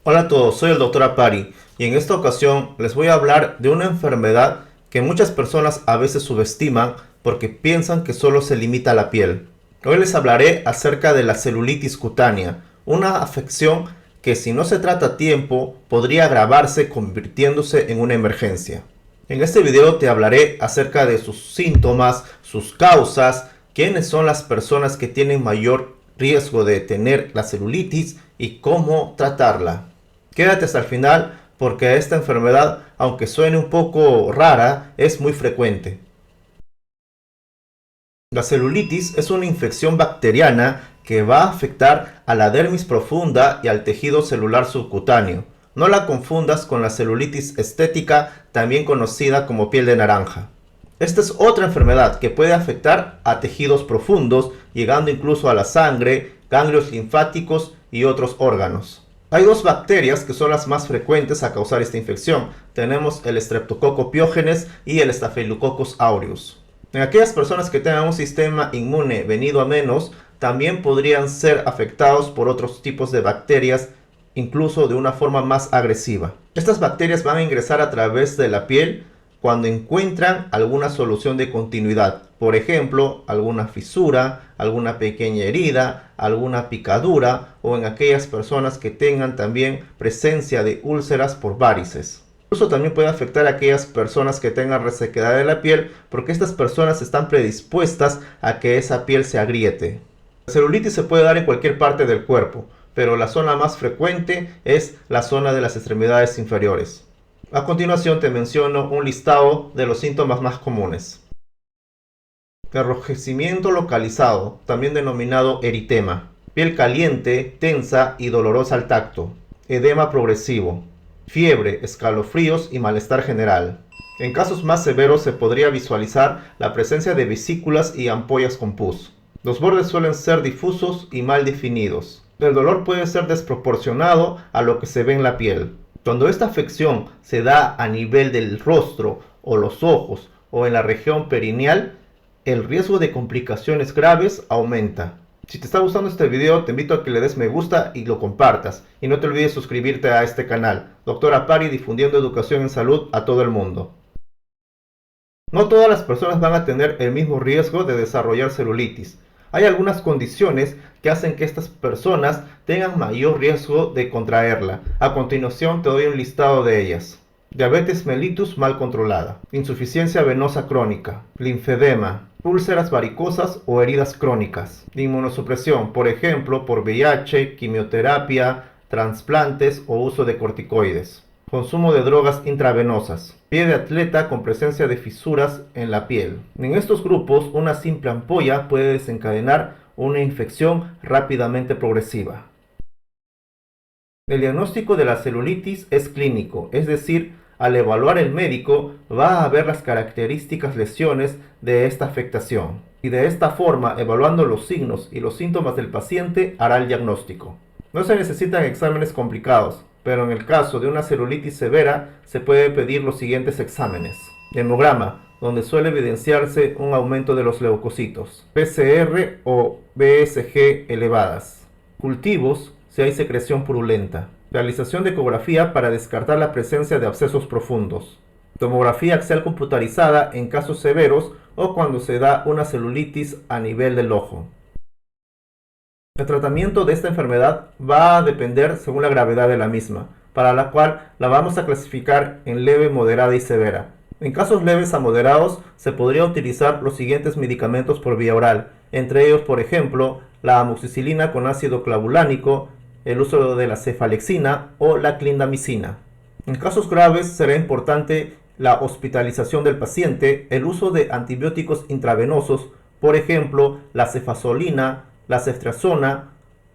Hola a todos, soy el Dr. Apari y en esta ocasión les voy a hablar de una enfermedad que muchas personas a veces subestiman porque piensan que solo se limita a la piel. Hoy les hablaré acerca de la celulitis cutánea, una afección que si no se trata a tiempo podría agravarse convirtiéndose en una emergencia. En este video te hablaré acerca de sus síntomas, sus causas, quiénes son las personas que tienen mayor riesgo de tener la celulitis y cómo tratarla. Quédate hasta el final porque esta enfermedad, aunque suene un poco rara, es muy frecuente. La celulitis es una infección bacteriana que va a afectar a la dermis profunda y al tejido celular subcutáneo. No la confundas con la celulitis estética, también conocida como piel de naranja. Esta es otra enfermedad que puede afectar a tejidos profundos, llegando incluso a la sangre, ganglios linfáticos y otros órganos. Hay dos bacterias que son las más frecuentes a causar esta infección. Tenemos el Streptococcus pyogenes y el Staphylococcus aureus. En aquellas personas que tengan un sistema inmune venido a menos, también podrían ser afectados por otros tipos de bacterias, incluso de una forma más agresiva. Estas bacterias van a ingresar a través de la piel cuando encuentran alguna solución de continuidad. Por ejemplo, alguna fisura, alguna pequeña herida, alguna picadura o en aquellas personas que tengan también presencia de úlceras por varices. Incluso también puede afectar a aquellas personas que tengan resequedad de la piel porque estas personas están predispuestas a que esa piel se agriete. La celulitis se puede dar en cualquier parte del cuerpo, pero la zona más frecuente es la zona de las extremidades inferiores. A continuación te menciono un listado de los síntomas más comunes. Enrojecimiento localizado, también denominado eritema. Piel caliente, tensa y dolorosa al tacto. Edema progresivo. Fiebre, escalofríos y malestar general. En casos más severos se podría visualizar la presencia de vesículas y ampollas con pus. Los bordes suelen ser difusos y mal definidos. El dolor puede ser desproporcionado a lo que se ve en la piel. Cuando esta afección se da a nivel del rostro o los ojos o en la región perineal, el riesgo de complicaciones graves aumenta. Si te está gustando este video, te invito a que le des me gusta y lo compartas. Y no te olvides suscribirte a este canal, Dr. Apari, difundiendo educación en salud a todo el mundo. No todas las personas van a tener el mismo riesgo de desarrollar celulitis. Hay algunas condiciones que hacen que estas personas tengan mayor riesgo de contraerla. A continuación te doy un listado de ellas. Diabetes mellitus mal controlada, insuficiencia venosa crónica, linfedema, úlceras varicosas o heridas crónicas, inmunosupresión, por ejemplo, por VIH, quimioterapia, trasplantes o uso de corticoides. Consumo de drogas intravenosas. Pie de atleta con presencia de fisuras en la piel. En estos grupos, una simple ampolla puede desencadenar una infección rápidamente progresiva. El diagnóstico de la celulitis es clínico, es decir, al evaluar el médico va a ver las características lesiones de esta afectación. Y de esta forma, evaluando los signos y los síntomas del paciente, hará el diagnóstico. No se necesitan exámenes complicados, pero en el caso de una celulitis severa se puede pedir los siguientes exámenes. Hemograma, donde suele evidenciarse un aumento de los leucocitos. PCR o BSG elevadas. Cultivos, si hay secreción purulenta. Realización de ecografía para descartar la presencia de abscesos profundos. Tomografía axial computarizada en casos severos o cuando se da una celulitis a nivel del ojo. El tratamiento de esta enfermedad va a depender según la gravedad de la misma, para la cual la vamos a clasificar en leve, moderada y severa. En casos leves a moderados se podría utilizar los siguientes medicamentos por vía oral, entre ellos por ejemplo la amoxicilina con ácido clavulánico, el uso de la cefalexina o la clindamicina. En casos graves será importante la hospitalización del paciente, el uso de antibióticos intravenosos, por ejemplo la cefazolina, la ceftriaxona,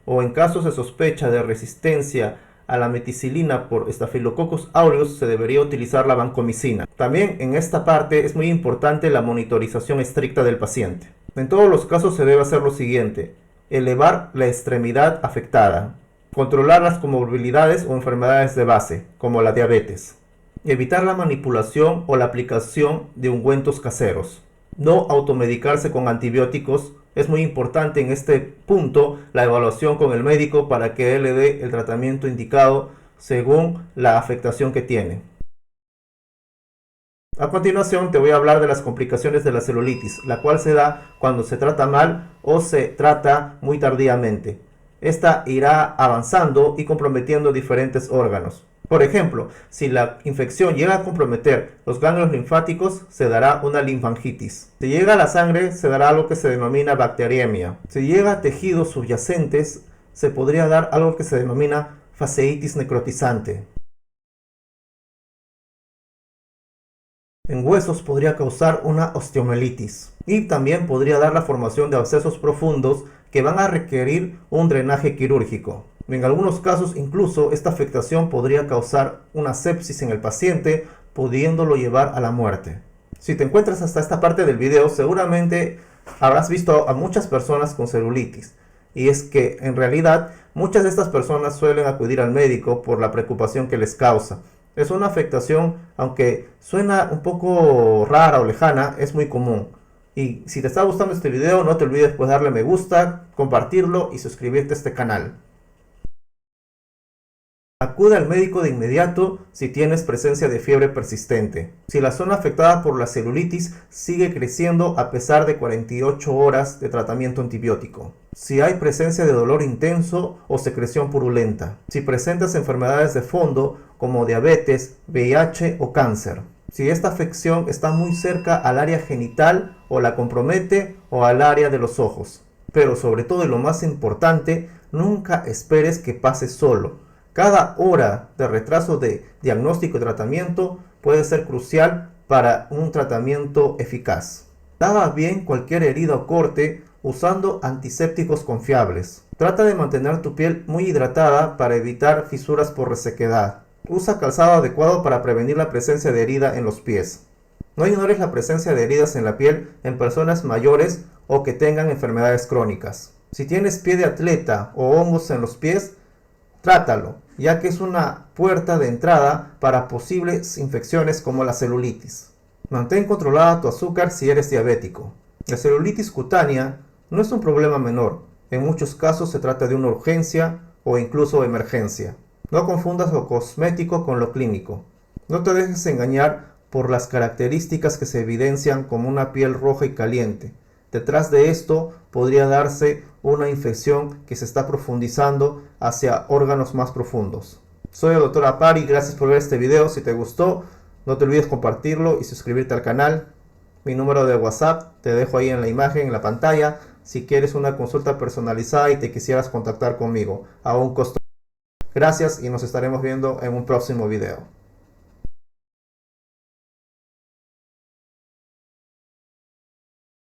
o en casos de sospecha de resistencia a la meticilina por Staphylococcus aureus se debería utilizar la vancomicina. También en esta parte es muy importante la monitorización estricta del paciente. En todos los casos se debe hacer lo siguiente: elevar la extremidad afectada, controlar las comorbilidades o enfermedades de base, como la diabetes, evitar la manipulación o la aplicación de ungüentos caseros, no automedicarse con antibióticos. Es muy importante en este punto la evaluación con el médico para que él le dé el tratamiento indicado según la afectación que tiene. A continuación te voy a hablar de las complicaciones de la celulitis, la cual se da cuando se trata mal o se trata muy tardíamente. Esta irá avanzando y comprometiendo diferentes órganos. Por ejemplo, si la infección llega a comprometer los ganglios linfáticos, se dará una linfangitis. Si llega a la sangre, se dará algo que se denomina bacteriemia. Si llega a tejidos subyacentes, se podría dar algo que se denomina fasciitis necrotizante. En huesos podría causar una osteomielitis y también podría dar la formación de abscesos profundos que van a requerir un drenaje quirúrgico. En algunos casos incluso esta afectación podría causar una sepsis en el paciente, pudiéndolo llevar a la muerte. Si te encuentras hasta esta parte del video, seguramente habrás visto a muchas personas con celulitis. Y es que en realidad muchas de estas personas suelen acudir al médico por la preocupación que les causa. Es una afectación, aunque suena un poco rara o lejana, es muy común. Y si te está gustando este video, no te olvides pues darle me gusta, compartirlo y suscribirte a este canal. Acude al médico de inmediato si tienes presencia de fiebre persistente. Si la zona afectada por la celulitis sigue creciendo a pesar de 48 horas de tratamiento antibiótico. Si hay presencia de dolor intenso o secreción purulenta. Si presentas enfermedades de fondo como diabetes, VIH o cáncer. Si esta afección está muy cerca al área genital o la compromete o al área de los ojos. Pero sobre todo y lo más importante, nunca esperes que pase solo. Cada hora de retraso de diagnóstico y tratamiento puede ser crucial para un tratamiento eficaz. Lava bien cualquier herida o corte usando antisépticos confiables. Trata de mantener tu piel muy hidratada para evitar fisuras por resequedad. Usa calzado adecuado para prevenir la presencia de herida en los pies. No ignores la presencia de heridas en la piel en personas mayores o que tengan enfermedades crónicas. Si tienes pie de atleta o hongos en los pies, trátalo, ya que es una puerta de entrada para posibles infecciones como la celulitis. Mantén controlada tu azúcar si eres diabético. La celulitis cutánea no es un problema menor. En muchos casos se trata de una urgencia o incluso emergencia. No confundas lo cosmético con lo clínico. No te dejes engañar por las características que se evidencian como una piel roja y caliente. Detrás de esto podría darse una infección que se está profundizando hacia órganos más profundos. Soy el Dr. Apari, gracias por ver este video. Si te gustó, no te olvides compartirlo y suscribirte al canal. Mi número de WhatsApp te dejo ahí en la imagen, en la pantalla, si quieres una consulta personalizada y te quisieras contactar conmigo a un costo. Gracias y nos estaremos viendo en un próximo video.